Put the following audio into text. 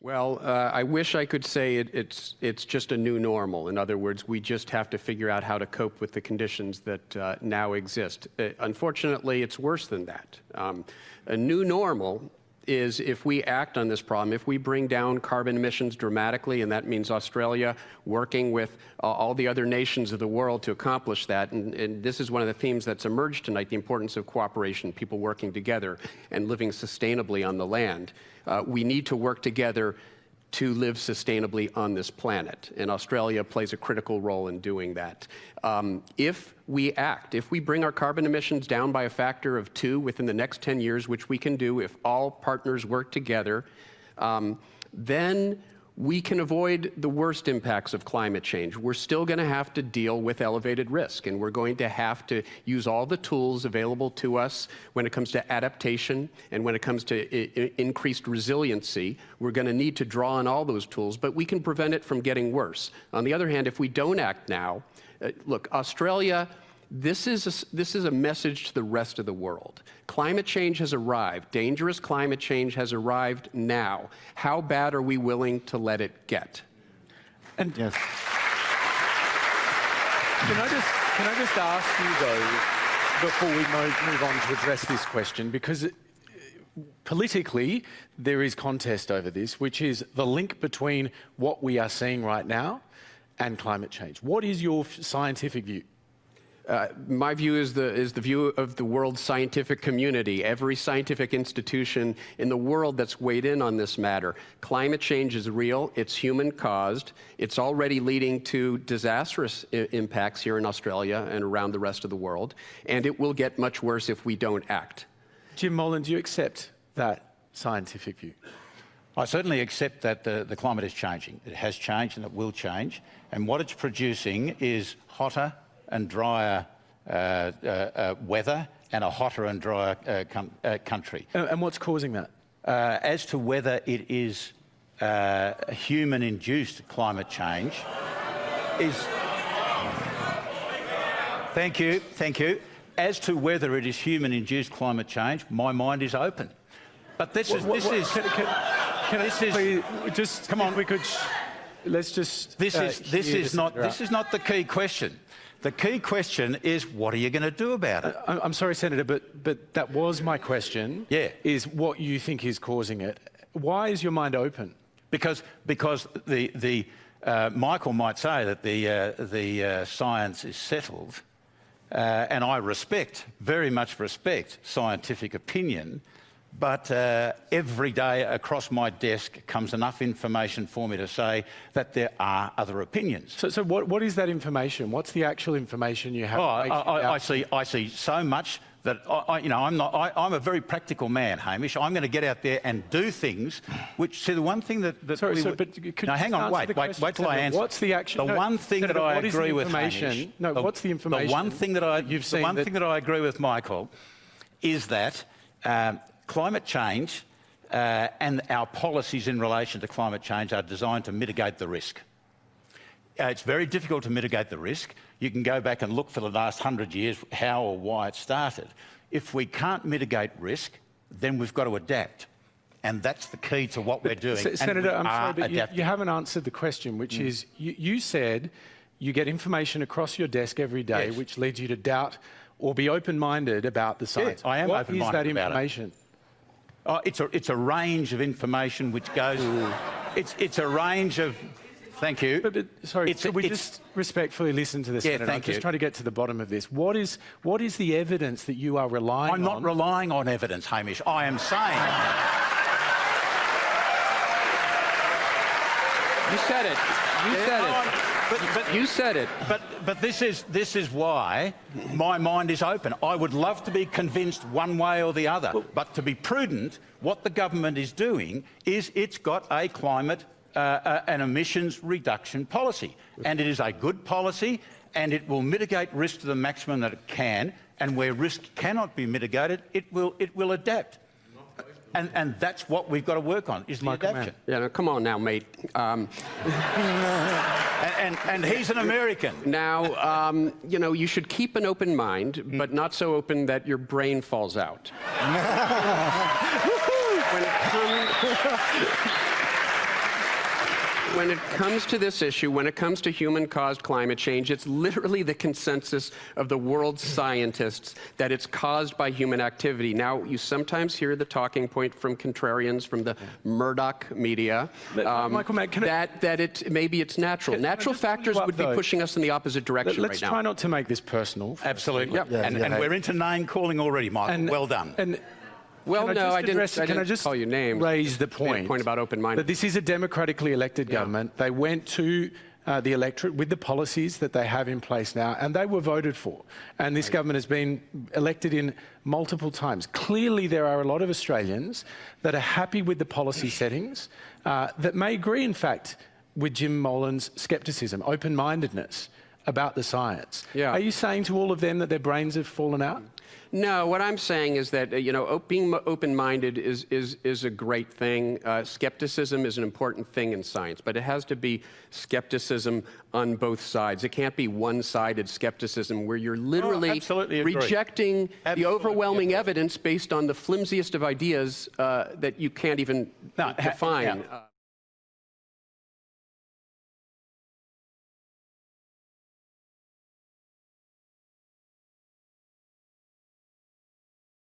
Well, I wish I could say it's just a new normal. In other words, we just have to figure out how to cope with the conditions that now exist. Unfortunately, it's worse than that. A new normal is if we act on this problem, if we bring down carbon emissions dramatically, and that means Australia working with all the other nations of the world to accomplish that, and this is one of the themes that's emerged tonight, the importance of cooperation, people working together and living sustainably on the land. We need to work together to live sustainably on this planet, and Australia plays a critical role in doing that. If we act, if we bring our carbon emissions down by a factor of 2 within the next 10 years, which we can do if all partners work together, then we can avoid the worst impacts of climate change. We're still going to have to deal with elevated risk, and we're going to have to use all the tools available to us when it comes to adaptation and when it comes to increased resiliency. We're going to need to draw on all those tools, but we can prevent it from getting worse. On the other hand, if we don't act now, look, Australia, this is a message to the rest of the world. Climate change has arrived. Dangerous climate change has arrived now. How bad are we willing to let it get? And yes. Can I just ask you, though, before we move on to address this question, because politically there is contest over this, which is the link between what we are seeing right now and climate change. What is your scientific view? My view is the view of the world scientific community, every scientific institution in the world that's weighed in on this matter. Climate change is real, it's human-caused, it's already leading to disastrous impacts here in Australia and around the rest of the world, and it will get much worse if we don't act. Jim Molan, do you accept that scientific view? I certainly accept that the climate is changing. It has changed and it will change, and what it's producing is hotter and drier weather and a hotter and drier country. And what's causing that? As to whether it is human-induced climate change is... Thank you. As to whether it is human-induced climate change, my mind is open. But this is... This is not the key question. The key question is, what are you going to do about it? I'm sorry, Senator, but that was my question. Yeah. Is what you think is causing it. Why is your mind open? Because Michael might say that the science is settled, and I very much respect scientific opinion. But every day across my desk comes enough information for me to say that there are other opinions. So what is that information? What's the actual information you have? I see so much that I'm a very practical man, Hamish. I'm going to get out there and do things. Which the one thing that hang on, wait till I answer. What's the actual? The one thing that I agree with Hamish. No, what's the information? The one thing that I agree with Michael is that. Climate change and our policies in relation to climate change are designed to mitigate the risk. It's very difficult to mitigate the risk. You can go back and look for the last 100 years how or why it started. If we can't mitigate risk, then we've got to adapt. And that's the key to what we're doing. Senator, I'm sorry, but you haven't answered the question, which is, you said you get information across your desk every day, yes, which leads you to doubt or be open-minded about the science. Yes, I am open-minded about it. What is that information? It's a range of information which goes... It's a range of... Thank you. Sorry, could we just respectfully listen to this? Yeah, Senator? I'm just trying to get to the bottom of this. What is the evidence that you are relying on? I'm not relying on evidence, Hamish. I am saying... You said it. You said it. But this is why my mind is open. I would love to be convinced one way or the other. But to be prudent, what the government is doing is it's got a climate and emissions reduction policy. And it is a good policy, and it will mitigate risk to the maximum that it can. And where risk cannot be mitigated, it will adapt. And that's what we've got to work on, is the adaptation. Yeah, no, come on now, mate. And he's an American. Now, you should keep an open mind, but not so open that your brain falls out. when it comes to this issue, when it comes to human-caused climate change, it's literally the consensus of the world's scientists that it's caused by human activity. Now, you sometimes hear the talking point from contrarians, from the Murdoch media, Michael Mann, maybe it's natural. Natural factors would be pushing us in the opposite direction right now. Let's try not to make this personal. Absolutely. Yep. And we're into name calling already, Michael. Well done. Well, no, I didn't call you names. Raise the point. Point about open-minded. That this is a democratically elected government. They went to the electorate with the policies that they have in place now, and they were voted for. And this government has been elected in multiple times. Clearly, there are a lot of Australians that are happy with the policy settings, that may agree, in fact, with Jim Molan's scepticism, open-mindedness about the science. Yeah. Are you saying to all of them that their brains have fallen out? No, what I'm saying is that, being open-minded is a great thing. Skepticism is an important thing in science, but it has to be skepticism on both sides. It can't be one-sided skepticism where you're literally rejecting the overwhelming evidence based on the flimsiest of ideas that you can't even define.